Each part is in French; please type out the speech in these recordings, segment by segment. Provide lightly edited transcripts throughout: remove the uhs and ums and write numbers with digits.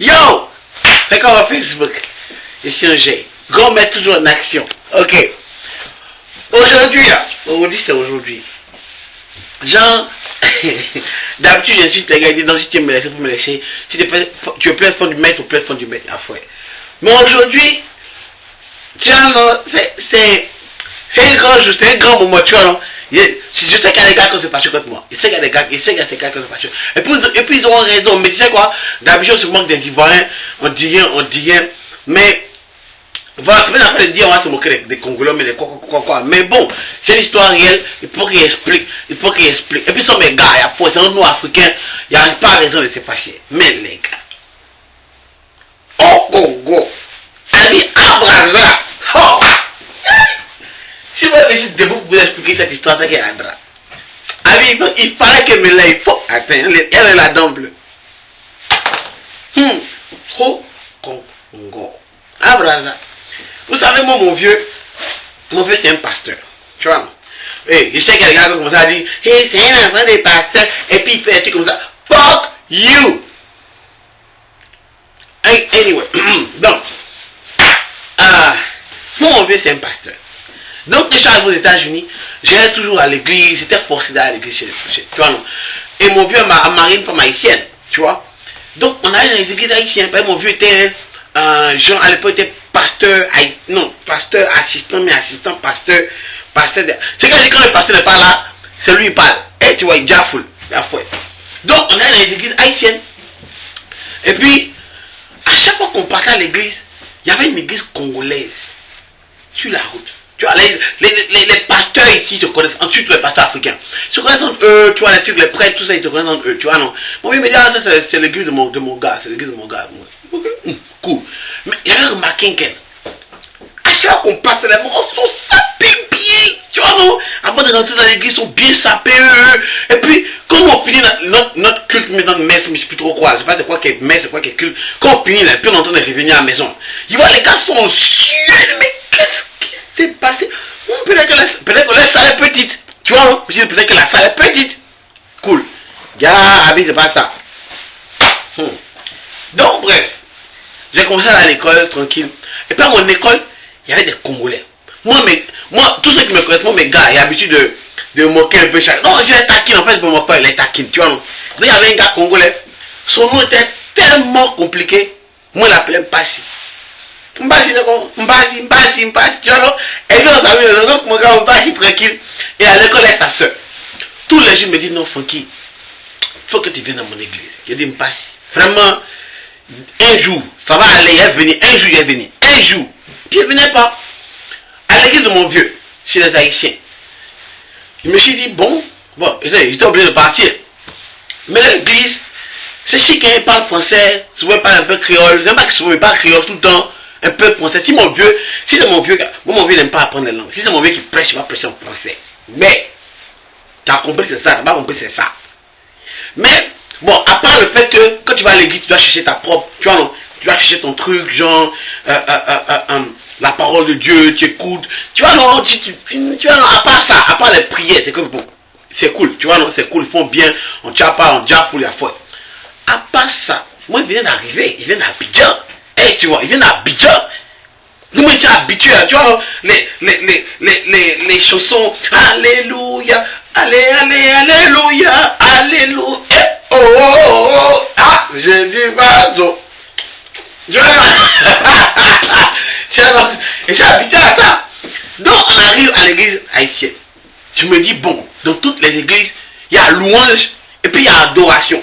Yo! C'est comme Facebook. Je suis un G. Go met toujours en action. Ok. Aujourd'hui, là. Aujourd'hui, c'est aujourd'hui. Genre, d'habitude, j'insulte les gars, ils disent non, si tu me laisses, pour me laisser. Si tu veux plus être fond du maître, ou plus être fond du maître. Ah, ouais. Mais aujourd'hui, tu vois, non, c'est un grand jour, c'est un grand moment, tu vois, non? Je sais qu'il y a des gars qui se fâchent contre moi. Je sais qu'il y a des gars qui se fâchent. Et puis ils auront raison. Mais tu sais quoi? D'habitude, on se manque des Ivoiriens. On dit rien. Mais, voilà, c'est pas de dire, on va se moquer des Congolais, mais des quoi. Mais bon, c'est l'histoire réelle. Il faut qu'il explique. Et puis, sont mes gars, il y a c'est un nom africain. Il n'y a pas raison de se fâcher. Mais les gars. Au Congo. Ali Abraza. Oh! Si vous avez juste debout pour vous expliquer cette histoire, c'est qu'il y a un drap. Ali, il paraît que mais là, il faut. Attends, elle est la dent bleue. Au Congo. Abraza. Vous savez, moi, mon vieux, c'est un pasteur. Tu vois? Et je sais qu'il y a des gars comme ça, dit, hey, c'est un enfant des pasteurs. Et puis il fait un truc comme ça. Fuck you! Anyway, donc, mon vieux, c'est un pasteur. Donc, quand je suis arrivé aux États-Unis, j'allais toujours à l'église, j'étais forcé d'aller à l'église tu vois, non? Et mon vieux m'a marié une femme haïtienne, tu vois. Donc, on allait dans les églises haïtiennes. Mon vieux était, genre, à l'époque, était pasteur, pasteur, assistant, pasteur. C'est quand le pasteur n'est pas là, c'est lui qui parle. Et tu vois, il jaffoule, la foi. Donc, on allait dans les églises haïtiennes. Et puis, à chaque fois qu'on passait à l'église, il y avait une église congolaise sur la route. Tu vois, les pasteurs ici se connaissent, ensuite les pasteurs africains. Ils se connaissent entre eux, tu vois, les trucs, les prêtres, tout ça, ils se connaissent entre eux, tu vois, non. Bon, oui, mais là, ça, c'est l'église de mon gars, c'est l'église de mon gars. Ok, cool. Mais il y avait remarqué à chaque fois qu'on passe, les morts sont sapés bien, tu vois, non. Avant de rentrer dans l'église, ils sont bien sapés, Et puis, quand on finit notre culte, maintenant, messe, mais je sais plus trop quoi, je sais pas c'est quoi qui est messe, c'est quoi qui est culte, quand on finit, là, puis on est en train de revenir à la maison, il voit les gars sont sûrs, mais qu'est-ce qui s'est passé? Peut-être que la salle est petite, tu vois, non? Peut-être que la salle est petite. Cool. Gars, Abi, c'est pas ça. Donc, bref, j'ai commencé à aller à l'école, tranquille. Et puis à mon école, il y avait des Congolais. Moi, tous ceux qui me connaissent, moi, mes gars, ils ont l'habitude de moquer un peu chaque. Non, je les taquine, en fait, je ne me pas, les taquine, tu vois, non? Donc, il y avait un gars congolais, son nom était tellement compliqué, moi, je l'appelais Mpassi. Mpassi, tu vois, non? Et puis, on s'est donc, mon gars, Mpassi, tranquille. Et à l'école, avec sa soeur. Tous les jours, me disent, non, Funky, il faut que tu viennes dans mon église. Je dis, Mpassi, vraiment, un jour, ça va aller, il est venu, un jour, il est venu, un jour. Puis, il ne venait pas. À l'église de mon vieux, chez les Haïtiens. Je me suis dit, bon, j'étais obligé de partir. Mais l'église, c'est chic, hein, il parle français, souvent il parle un peu créole. J'aime pas que souvent il parle créole tout le temps, un peu français. Si c'est mon vieux, moi mon vieux n'aime pas apprendre les langues. Si c'est mon vieux qui prêche, il va prêcher en français. Mais, tu as compris c'est ça, tu n'as pas compris c'est ça. Mais, bon, à part le fait que quand tu vas à l'église, tu dois chercher ta propre, tu vois, non, tu dois chercher ton truc, genre, la parole de Dieu, tu écoutes, tu vois, non, tu vois, non, à part ça, à part les prières, c'est que bon, c'est cool, tu vois, non, c'est cool, ils font bien, on tient pas, on tient pour la foi. À part ça, moi, il vient d'arriver, il vient d'Abidjan, tu vois, il vient d'Abidjan. Nous, on était habitués, tu vois, les chansons, Alléluia, Alléluia, Alléluia, oh, ah, j'ai dit, vaso. Et j'ai habité à ça. Donc, on arrive à l'église haïtienne. Je me dis, bon, dans toutes les églises, il y a louange et puis il y a adoration.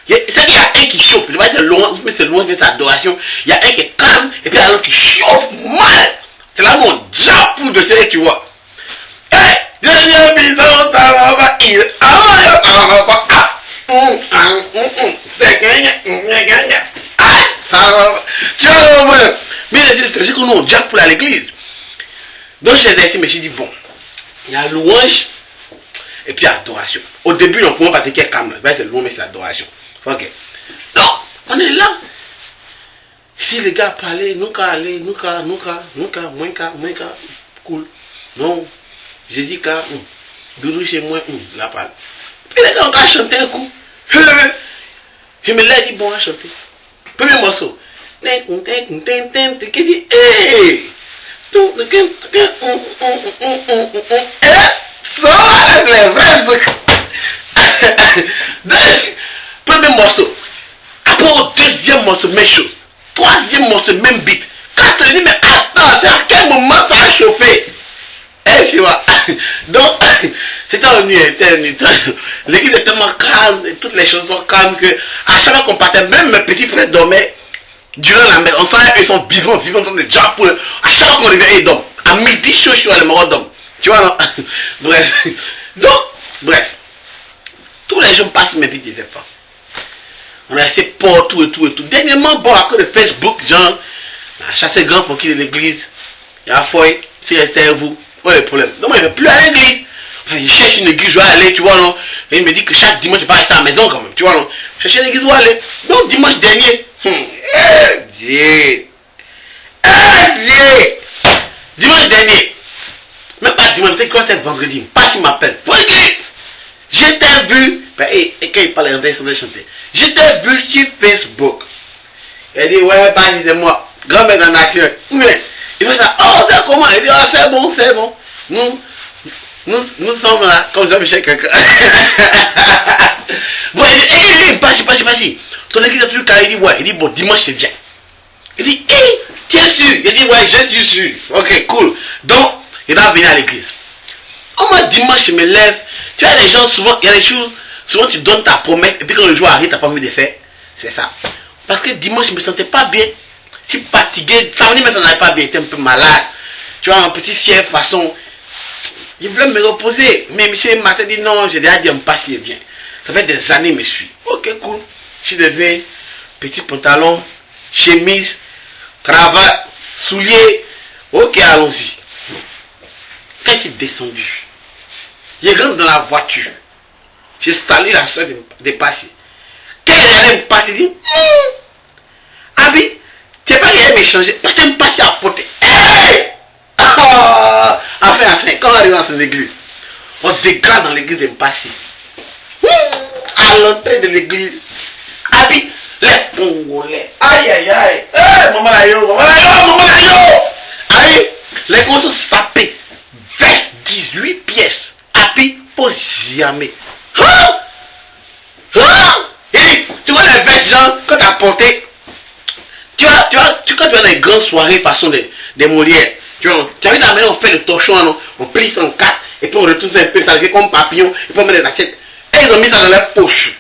C'est qu'il y a un qui chauffe, je vais dire louange, mais c'est louange, mais c'est adoration. Il y a un qui est calme et puis il y a l'autre qui chauffe mal. C'est là où on jappe de télé, tu vois. Mais c'est qu'on nous jappe pour l'église. Donc je les ai dit, mais j'ai dit, bon, il y a louange et puis adoration. Au début, on ne pouvait pas dire qu'il est calme, c'est louange, mais c'est l'adoration. Ok. Donc, on est là. Si les gars parlaient, nous aller, nous cool. Non, j'ai dit qu'à Doudou chez moi, la parle. Puis les gars, on a chanté un coup. Je me l'ai dit, bon, à chanter. Premier morceau. Qui dit, hey! Ça, les vrais trucs. Premier morceau. Après au deuxième morceau, même chose. Troisième morceau, même beat. Quand tu dis, mais attends, c'est à quel moment ça a chauffé? Eh, tu vois. Donc, c'était un nuit. L'église est tellement calme, et toutes les choses sont calmes que, à chaque fois qu'on partait, même mes petits frères dormaient durant la mer. On sent qu'ils sont vivants, en train de jump. À chaque fois qu'on réveille, ils dorment. À midi, chaud, les morts dorment. Tu vois, non? Bref. Donc, bref. Tous les jours passent mes petits enfants. On a essayé pour tout et tout et tout. Dernièrement, bon, à cause de Facebook, genre, chasser grand pour qu'il y ait l'église. Il y a un foyer, c'est vous. Ouais, le problème. Donc, moi, je ne vais plus aller à l'église. Enfin, je cherche une église, je vais aller, tu vois, non. Et il me dit que chaque dimanche, je vais pas rester à la maison quand même, tu vois, non. Je cherche une église où aller. Donc, dimanche dernier, dimanche dernier, même pas dimanche, c'est quoi, c'est vendredi, pas qui m'appelle. Pour l'église. J'étais vu, et quand il parle anglais, il va chanter. J'étais vu sur Facebook. Il dit, ouais, pas dis-moi, grand-mère en action. Il dit, oh, c'est comment? Il dit, oh, c'est bon, c'est bon. Nous sommes là, comme Jean-Michel quelqu'un. Bon, il dit, vas-y. Ton église est toujours carré, il dit, ouais. Il dit, bon, dimanche, c'est bien. Il dit, tu es sûr? Il dit, ouais, je suis sûr. Ok, cool. Donc, il va venir à l'église. Au moins, dimanche, je me lève. Tu vois, les gens, souvent, il y a des choses, souvent tu donnes ta promesse, et puis quand le jour arrive, tu n'as pas envie de faire. C'est ça. Parce que dimanche, je ne me sentais pas bien. Je suis fatigué. Samedi, mais ça n'allait pas bien. J'étais un peu malade. Tu vois, un petit fièvre, façon. Il voulait me reposer. Mais monsieur Martin dit non, j'ai déjà dit, on passe, il est bien. Ça fait des années, il me suit. Ok, cool. Je suis levé, petit pantalon, chemise, cravate, souliers. Ok, allons-y. Quand je suis descendu, je rentre dans la voiture. J'ai salé la soeur de passer. Quand elle allait me passer, il dit, Abi, tu sais pas qu'il allait m'échanger. Parce qu'elle me passait à côté. Hey! Enfin, quand on arrive dans cette église, on se dégrade dans l'église de me passer. À l'entrée de l'église, Abi, les Congolais. Aïe, aïe, aïe. Hey, maman la yo. Aïe, les Congolais sont sapés. 18 pièces. Abi, faut jamais. Et tu vois les vestes, genre, quand tu as porté, quand tu vois dans les grandes soirées, façon des Molières, tu vois, tu as vu la manière on fait le torchon, on plie ça en quatre, et puis on retourne un peu, ça devient comme papillon, et puis on met les assiettes. Et ils ont mis ça dans leur poche.